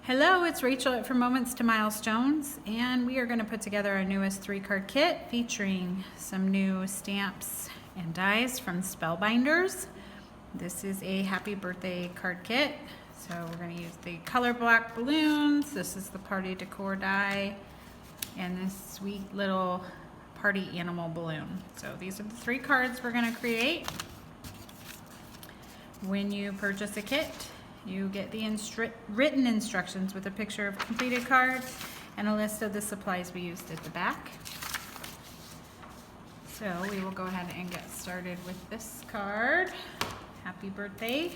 Hello, it's Rachel at From Moments to Milestones, and we are going to put together our newest 3-card kit featuring some new stamps and dies from Spellbinders. This is a happy birthday card kit, so we're going to use the color block balloons. This is the party decor die, and this sweet little party animal balloon. So these are the 3 cards we're going to create. When you purchase a kit, you get the written instructions with a picture of completed cards and a list of the supplies we used at the back. So we will go ahead and get started with this card. Happy birthday.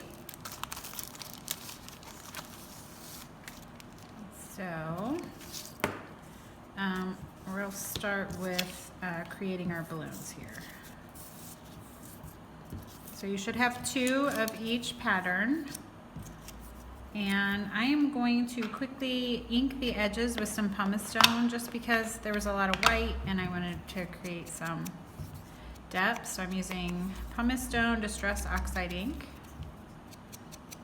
So we'll start with creating our balloons here. So you should have 2 of each pattern. And I am going to quickly ink the edges with some pumice stone just because there was a lot of white and I wanted to create some depth. So I'm using pumice stone Distress Oxide ink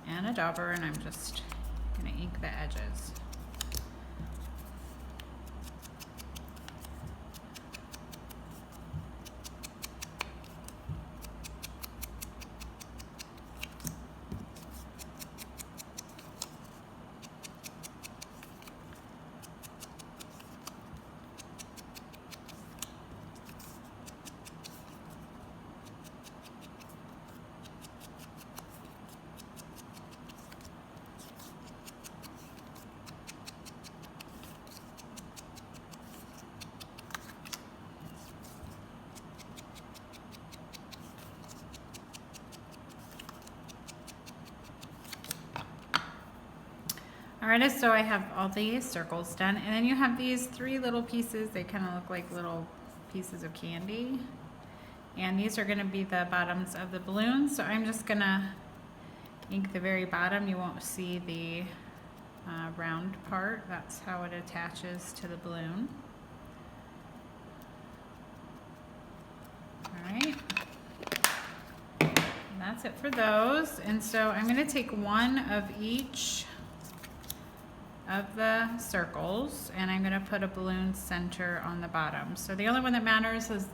and a dauber, and I'm just going to ink the edges. Alright, so I have all the circles done, and then you have these 3 little pieces. They kind of look like little pieces of candy, and these are going to be the bottoms of the balloons. So I'm just going to ink the very bottom. You won't see the round part. That's how it attaches to the balloon. Alright, that's it for those. And so I'm going to take 1 of each of the circles, and I'm going to put a balloon center on the bottom. So the only one that matters is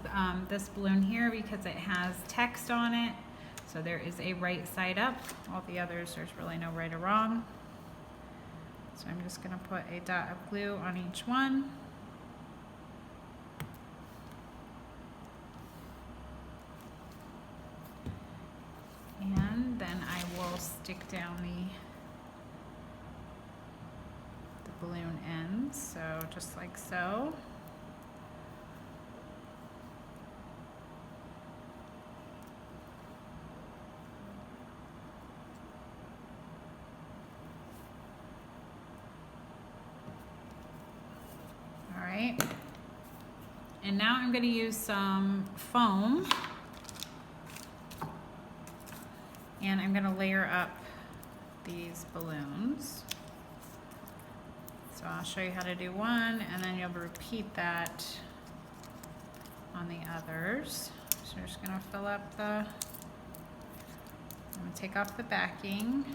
this balloon here because it has text on it. So there is a right side up. All the others, there's really no right or wrong. So I'm just going to put a dot of glue on each one. And then I will stick down the balloon ends, so just like so. All right, and now I'm going to use some foam, and I'm going to layer up these balloons. So I'll show you how to do one, and then you'll repeat that on the others. So we're just going to fill up the, I'm going to take off the backing.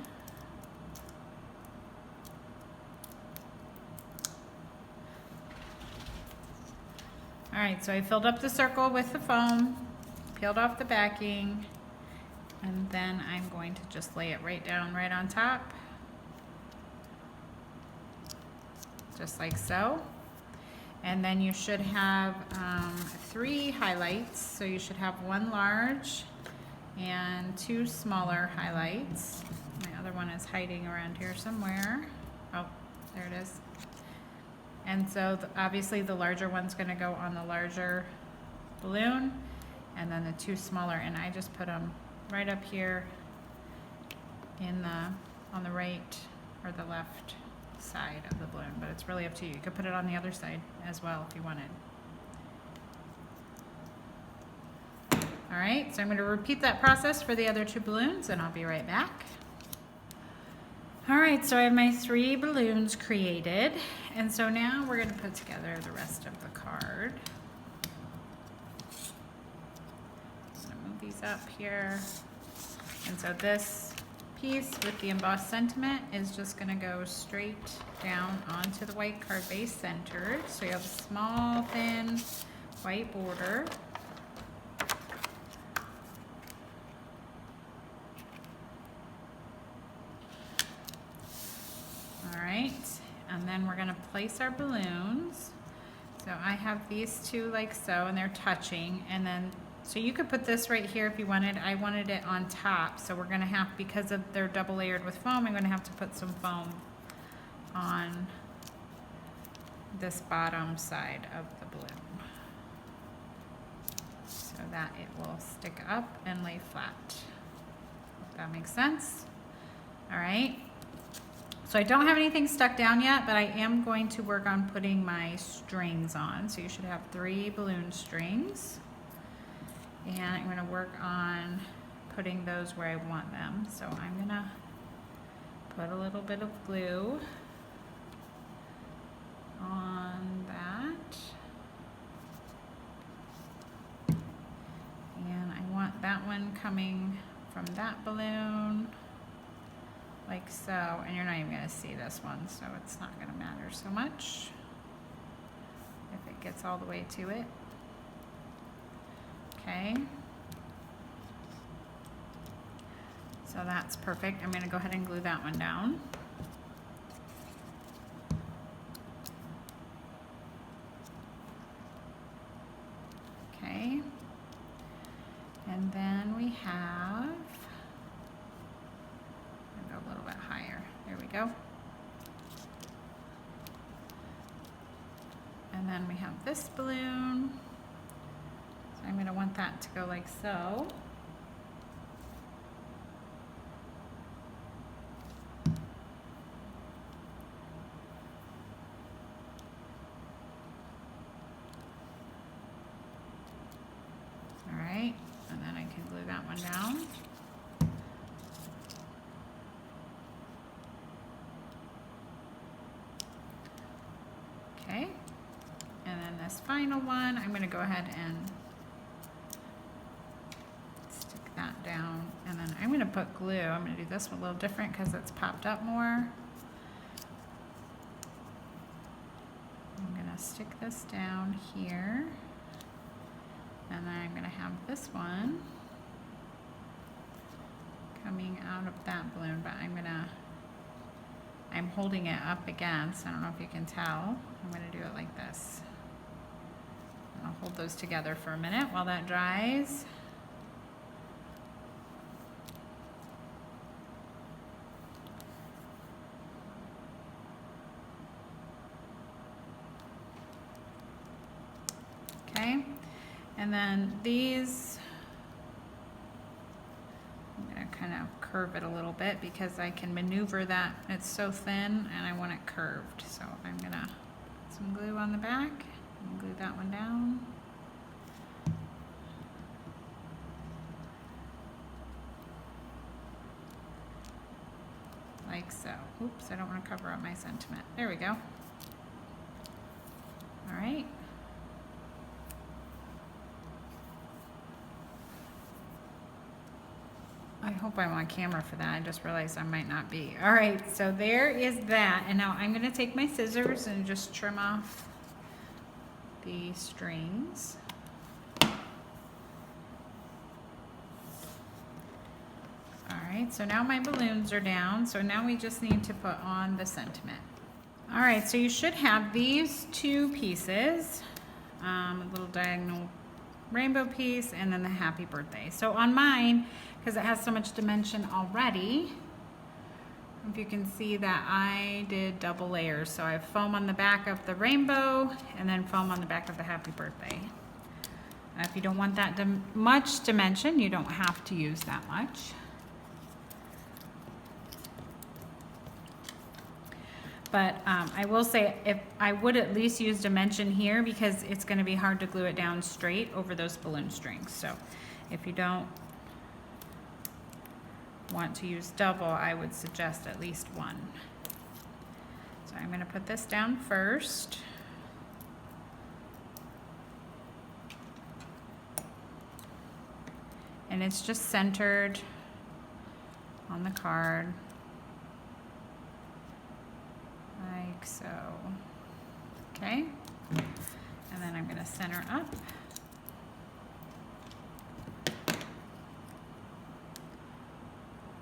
All right, so I filled up the circle with the foam, peeled off the backing, and then I'm going to just lay it right down right on top. Just like so. And then you should have 3 highlights. So you should have 1 large and 2 smaller highlights. My other one is hiding around here somewhere. Oh, there it is. And so obviously the larger one's going to go on the larger balloon, and then the 2 smaller, and I just put them right up here in on the right or the left side of the balloon, but it's really up to you. You could put it on the other side as well if you wanted. All right, so I'm going to repeat that process for the other 2 balloons, and I'll be right back. All right, so I have my 3 balloons created, and so now we're going to put together the rest of the card. I'm going to move these up here, and so this piece with the embossed sentiment is just going to go straight down onto the white card base centered. So you have a small, thin white border. All right, and then we're going to place our balloons. So I have these two like so, and they're touching, and then so you could put this right here if you wanted. I wanted it on top, so we're gonna have, because of they're double layered with foam, I'm gonna have to put some foam on this bottom side of the balloon so that it will stick up and lay flat. If that makes sense. All right. So I don't have anything stuck down yet, but I am going to work on putting my strings on. So you should have 3 balloon strings. And I'm going to work on putting those where I want them. So I'm going to put a little bit of glue on that. And I want that one coming from that balloon, like so. And you're not even going to see this one, so it's not going to matter so much if it gets all the way to it. Okay, so that's perfect. I'm going to go ahead and glue that one down. Okay, and then we have, I'll go a little bit higher. There we go. And then we have this balloon. I'm going to want that to go like so. All right, and then I can glue that one down. Okay, and then this final one, I'm going to go ahead and that down, and then I'm going to put glue. I'm going to do this one a little different because it's popped up more. I'm going to stick this down here, and then I'm going to have this one coming out of that balloon, but I'm holding it up against, I don't know if you can tell, I'm going to do it like this. I'll hold those together for a minute while that dries. Okay, and then these, I'm going to kind of curve it a little bit because I can maneuver that. It's so thin and I want it curved. So I'm going to put some glue on the back and glue that one down. Like so. Oops, I don't want to cover up my sentiment. There we go. All right. I hope I'm on camera for that. I just realized I might not be. All right, so there is that. And now I'm going to take my scissors and just trim off the strings. All right, so now my balloons are down. So now we just need to put on the sentiment. All right, so you should have these 2 pieces, a little diagonal rainbow piece, and then the happy birthday. So on mine, because it has so much dimension already, if you can see that I did double layers. So I have foam on the back of the rainbow and then foam on the back of the happy birthday. If you don't want that much dimension, you don't have to use that much. But I will say, if I would at least use dimension here because it's going to be hard to glue it down straight over those balloon strings. So if you don't want to use double, I would suggest at least 1. So I'm going to put this down first. And it's just centered on the card, like so. Okay, and then I'm going to center up.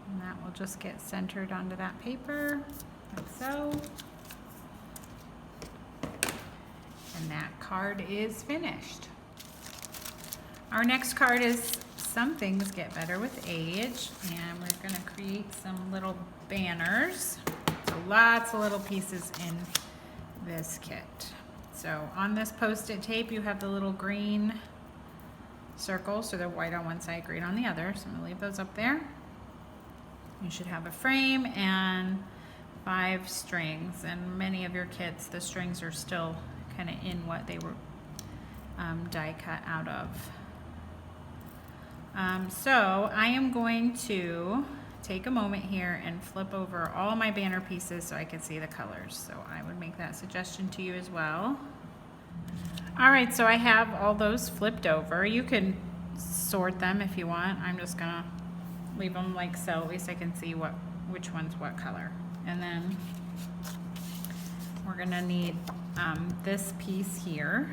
And that will just get centered onto that paper, like so. And that card is finished. Our next card is Some Things Get Better with Age, and we're going to create some little banners. So lots of little pieces in this kit. So on this post-it tape you have the little green circles, so they're white on one side, green on the other. So I'm going to leave those up there. You should have a frame and 5 strings, and many of your kits, the strings are still kind of in what they were die cut out of. So I am going to take a moment here and flip over all my banner pieces so I can see the colors. So I would make that suggestion to you as well. All right, so I have all those flipped over. You can sort them if you want. I'm just gonna leave them like so, at least I can see which one's what color. And then we're gonna need this piece here.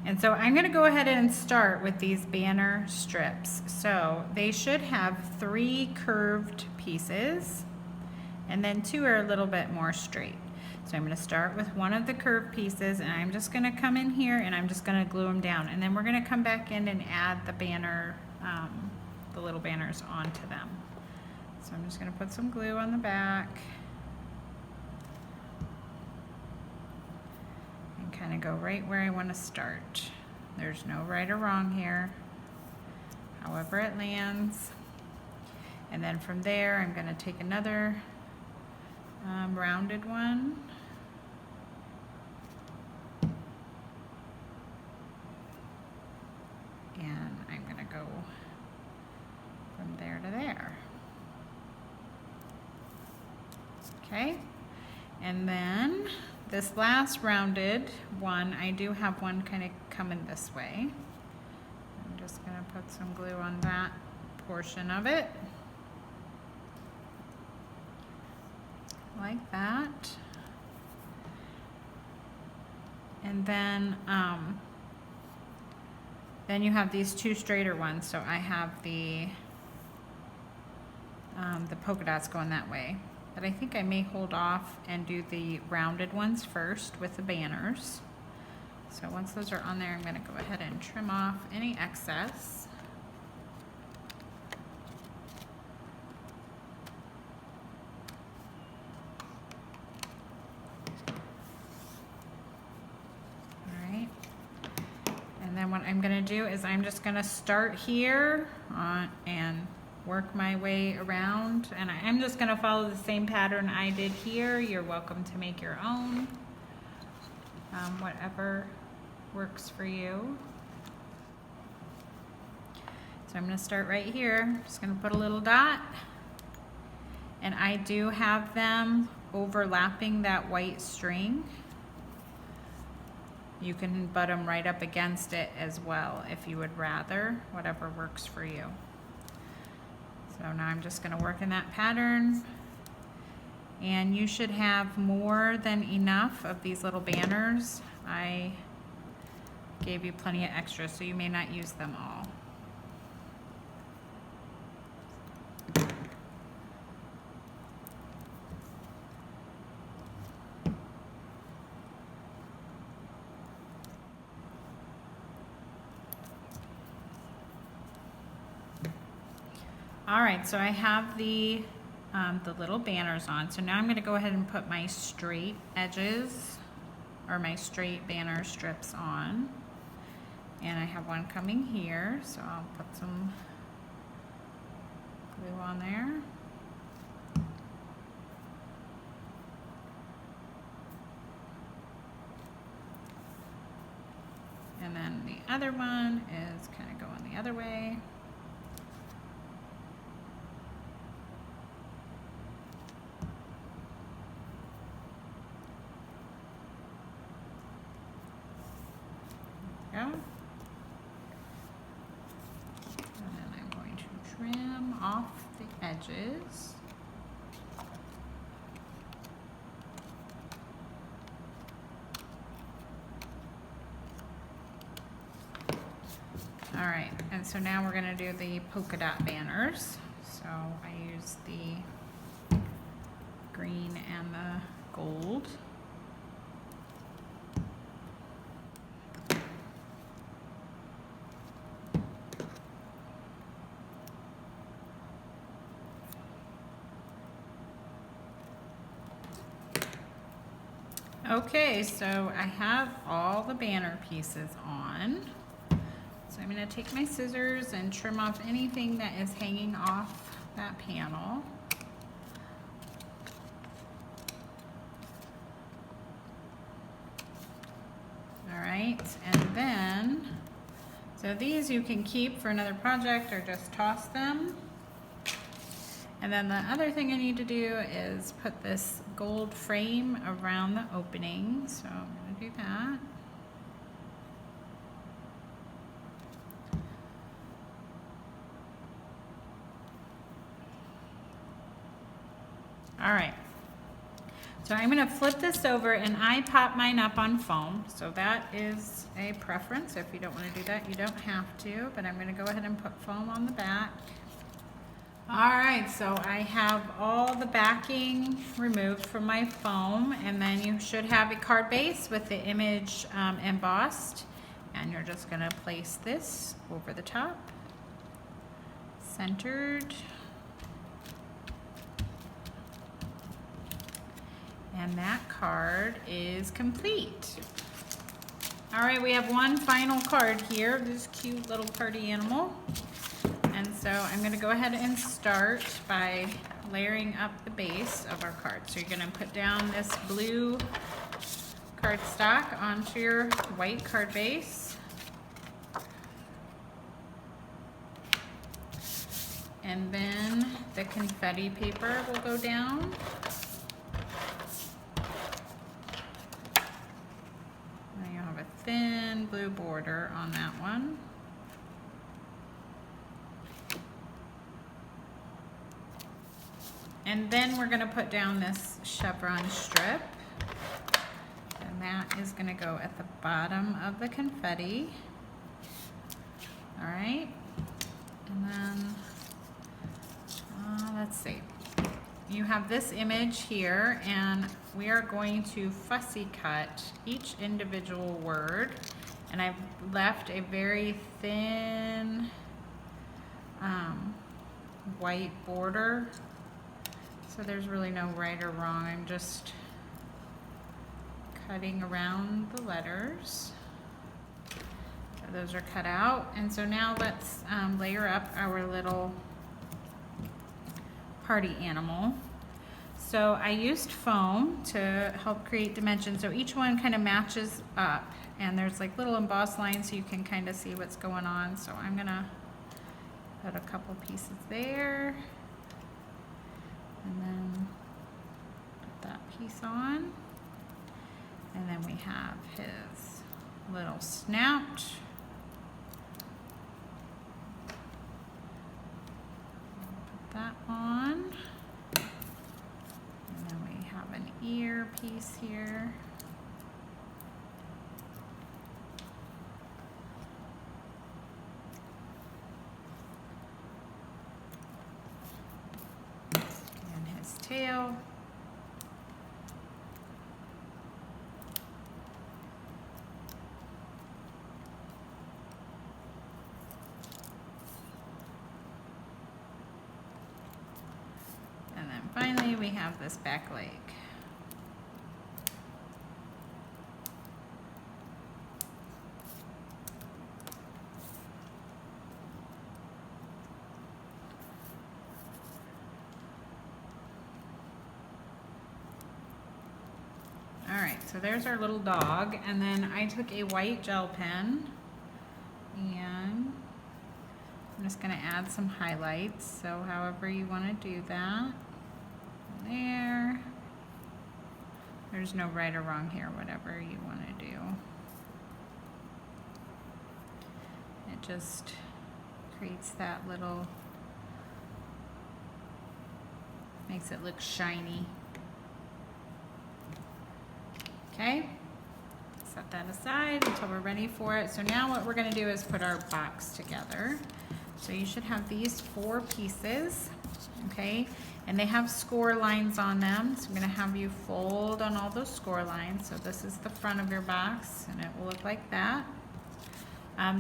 And so I'm gonna go ahead and start with these banner strips. So they should have 3 curved pieces, and then 2 are a little bit more straight. So I'm gonna start with one of the curved pieces, and I'm just gonna come in here and I'm just gonna glue them down. And then we're gonna come back in and add the banner, the little banners onto them. So I'm just gonna put some glue on the back and kind of go right where I want to start. There's no right or wrong here, however it lands. And then from there I'm going to take another rounded one, and I'm going to go from there to there. Okay, and then this last rounded one, I do have one kind of coming this way. I'm just going to put some glue on that portion of it, like that. And then you have these 2 straighter ones. So I have the polka dots going that way. But I think I may hold off and do the rounded ones first with the banners. So once those are on there, I'm going to go ahead and trim off any excess. All right. And then what I'm going to do is I'm just going to start here and work my way around, and I'm just going to follow the same pattern I did here. You're welcome to make your own, whatever works for you. So I'm going to start right here. Just going to put a little dot, and I do have them overlapping that white string. You can butt them right up against it as well if you would rather, whatever works for you. So now I'm just going to work in that pattern, and you should have more than enough of these little banners. I gave you plenty of extras, so you may not use them all. All right, so I have the little banners on. So now I'm going to go ahead and put my straight edges, or my straight banner strips on. And I have one coming here, so I'll put some glue on there. And then the other one is kind of going the other way. Go. And then I'm going to trim off the edges. All right, and so now we're going to do the polka dot banners. So I use the green and the gold. Okay, so I have all the banner pieces on. So I'm going to take my scissors and trim off anything that is hanging off that panel. All right, and then, so these you can keep for another project or just toss them. And then the other thing I need to do is put this gold frame around the opening. So I'm going to do that. All right. So I'm going to flip this over, and I pop mine up on foam. So that is a preference. If you don't want to do that, you don't have to. But I'm going to go ahead and put foam on the back. All right, so I have all the backing removed from my foam, and then you should have a card base with the image embossed, and you're just going to place this over the top, centered, and that card is complete. All right, we have one final card here, this cute little party animal. And so I'm going to go ahead and start by layering up the base of our card. So you're going to put down this blue cardstock onto your white card base. And then the confetti paper will go down. Now you have a thin blue border on that one. And then we're going to put down this chevron strip, and that is going to go at the bottom of the confetti. All right, and then let's see. You have this image here, and we are going to fussy cut each individual word, and I've left a very thin white border. So there's really no right or wrong. I'm just cutting around the letters. So those are cut out. And so now let's layer up our little party animal. So I used foam to help create dimension. So each one kind of matches up. And there's like little embossed lines so you can kind of see what's going on. So I'm going to put a couple pieces there. And then put that piece on. And then we have his little snout. Put that on. And then we have an ear piece here. Tail. And then finally we have this back leg. So there's our little dog, and then I took a white gel pen and I'm just going to add some highlights, so however you want to do that. There. There's no right or wrong here, whatever you want to do. It just creates that little Makes it look shiny. Okay, set that aside until we're ready for it. So now what we're gonna do is put our box together. So you should have these 4 pieces, okay? And they have score lines on them. So I'm gonna have you fold on all those score lines. So this is the front of your box and it will look like that.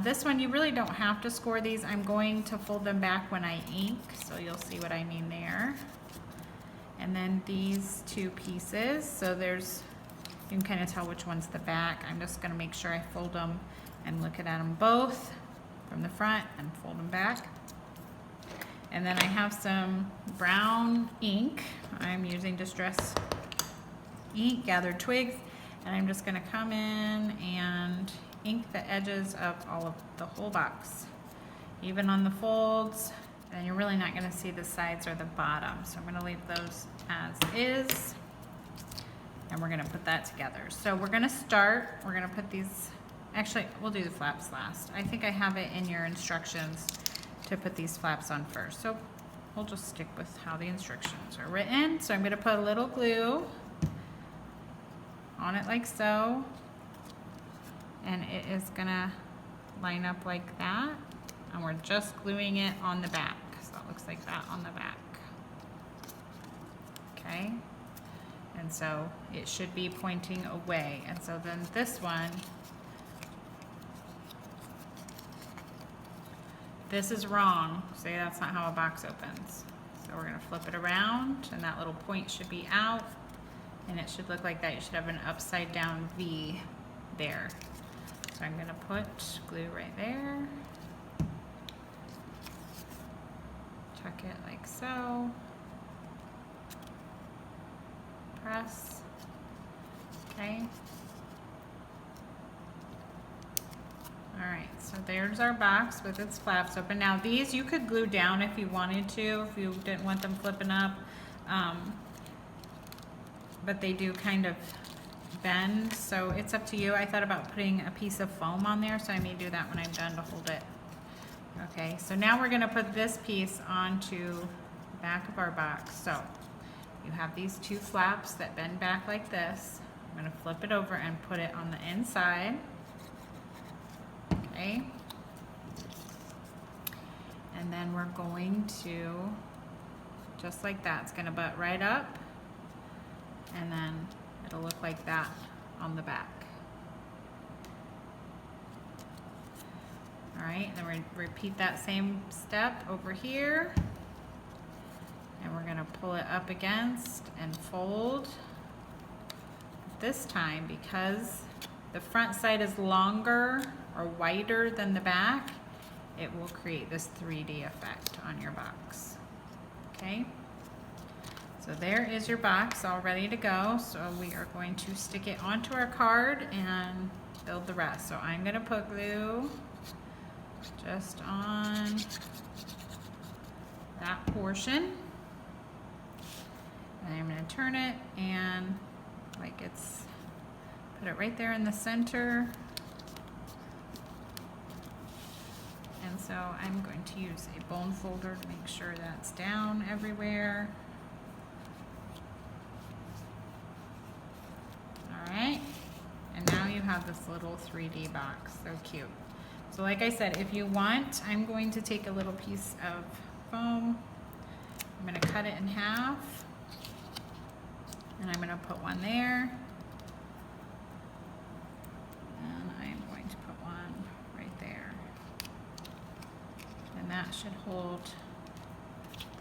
This one, you really don't have to score these. I'm going to fold them back when I ink, so you'll see what I mean there. And then these 2 pieces, so there's, you can kind of tell which one's the back. I'm just gonna make sure I fold them and look at them both from the front and fold them back. And then I have some brown ink. I'm using Distress ink, Gathered Twigs, and I'm just gonna come in and ink the edges of all of the whole box, even on the folds, and you're really not gonna see the sides or the bottom. So I'm gonna leave those as is, and we're gonna put that together. So we're gonna start, we're gonna put these, actually, we'll do the flaps last. I think I have it in your instructions to put these flaps on first. So we'll just stick with how the instructions are written. So I'm gonna put a little glue on it like so. And it is gonna line up like that. And we're just gluing it on the back. So it looks like that on the back. Okay. And so it should be pointing away. And so then this one, this is wrong. See, that's not how a box opens. So we're gonna flip it around and that little point should be out and it should look like that. You should have an upside down V there. So I'm gonna put glue right there. Tuck it like so. Press. Okay. All right, so there's our box with its flaps open. Now these you could glue down if you wanted to, if you didn't want them flipping up. But they do kind of bend, so it's up to you. I thought about putting a piece of foam on there, so I may do that when I'm done to hold it. Okay, so now we're gonna put this piece onto the back of our box. So you have these 2 flaps that bend back like this. I'm gonna flip it over and put it on the inside. Okay. And then we're going to, just like that, it's gonna butt right up, and then it'll look like that on the back. All right, and then we repeat that same step over here. And we're gonna pull it up against and fold. This time, because the front side is longer or wider than the back, it will create this 3D effect on your box. Okay? So there is your box all ready to go. So we are going to stick it onto our card and build the rest. So I'm gonna put glue just on that portion. And I'm gonna turn it and like it's, put it right there in the center. And so I'm going to use a bone folder to make sure that's down everywhere. All right, and now you have this little 3D box, so cute. So like I said, if you want, I'm going to take a little piece of foam. I'm gonna cut it in half. And I'm gonna put one there. And I'm going to put one right there. And that should hold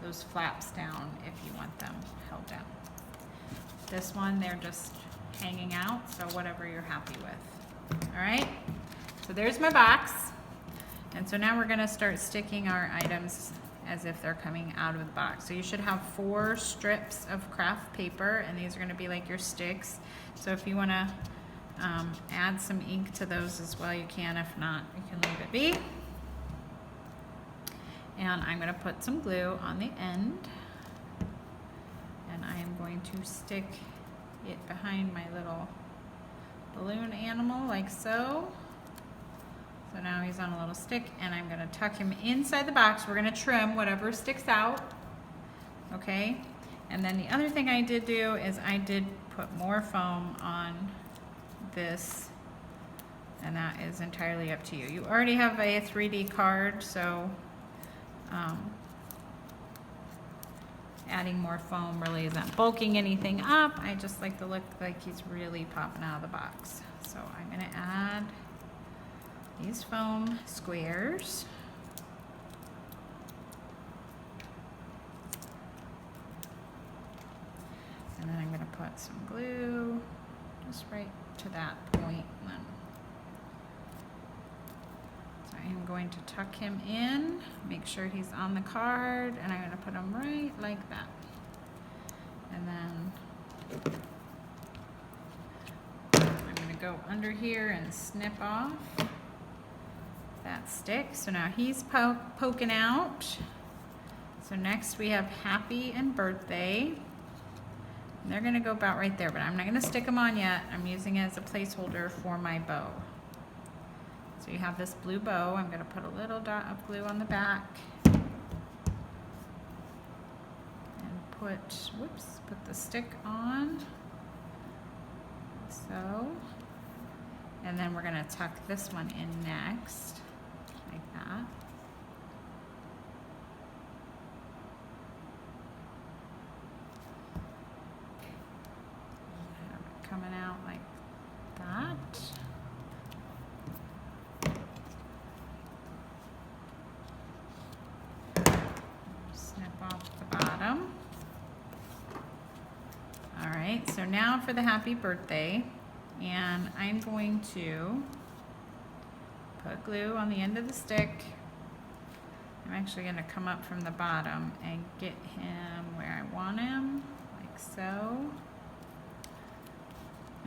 those flaps down if you want them held down. This one, they're just hanging out, so whatever you're happy with. All right, so there's my box. And so now we're gonna start sticking our items as if they're coming out of the box. So you should have 4 strips of craft paper, and these are gonna be like your sticks. So if you wanna add some ink to those as well, you can. If not, you can leave it be. And I'm gonna put some glue on the end, and I am going to stick it behind my little balloon animal like so. So now he's on a little stick, and I'm gonna tuck him inside the box. We're gonna trim whatever sticks out, okay? And then the other thing I did do is I did put more foam on this, and that is entirely up to you. You already have a 3D card, so adding more foam really isn't bulking anything up. I just like the look like he's really popping out of the box. So I'm gonna add these foam squares. And then I'm going to put some glue just right to that point. And then, so I am going to tuck him in, make sure he's on the card, and I'm going to put him right like that. And then I'm going to go under here and snip off that stick. So now he's poking out. So next we have happy and birthday. And they're gonna go about right there, but I'm not gonna stick them on yet. I'm using it as a placeholder for my bow. So you have this blue bow. I'm gonna put a little dot of glue on the back. And put the stick on. So. And then we're gonna tuck this one in next, like that. Coming out like that. Snip off the bottom. All right, so now for the happy birthday, and I'm going to put glue on the end of the stick. I'm actually going to come up from the bottom and get him where I want him, like so.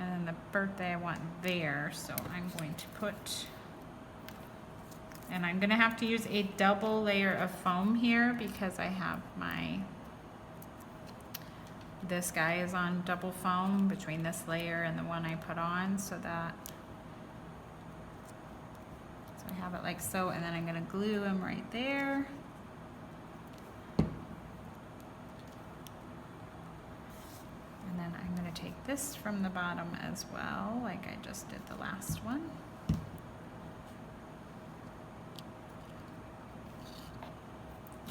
And then the birthday I want there, so I'm going to put, and I'm gonna have to use a double layer of foam here because I have this guy is on double foam between this layer and the one I put on, so I have it like so, and then I'm gonna glue him right there. And then I'm going to take this from the bottom as well, like I just did the last one.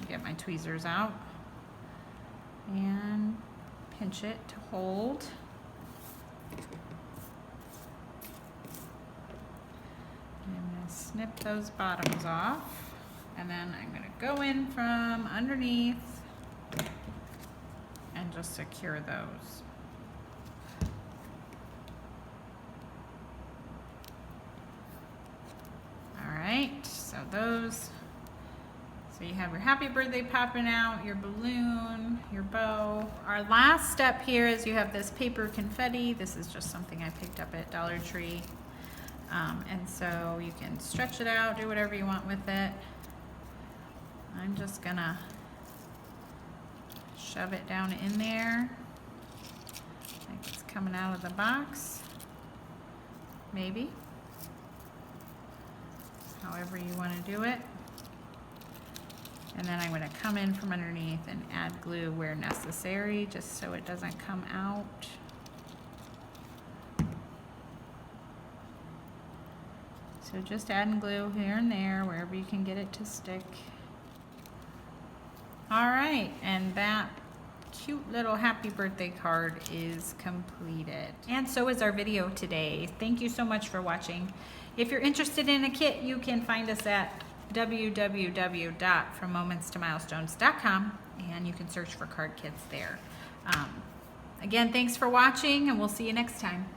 Get my tweezers out and pinch it to hold. I'm going to snip those bottoms off, and then I'm going to go in from underneath and just secure those. So you have your happy birthday popping out, your balloon, your bow. Our last step here is you have this paper confetti. This is just something I picked up at Dollar Tree. And so you can stretch it out, do whatever you want with it. I'm just gonna shove it down in there like it's coming out of the box, maybe. However you want to do it. And then I'm going to come in from underneath and add glue where necessary, just so it doesn't come out. So just adding glue here and there, wherever you can get it to stick. All right, and that cute little happy birthday card is completed. And so is our video today. Thank you so much for watching. If you're interested in a kit, you can find us at www.frommomentstomilstones.com, and you can search for card kits there. Again, thanks for watching, and we'll see you next time.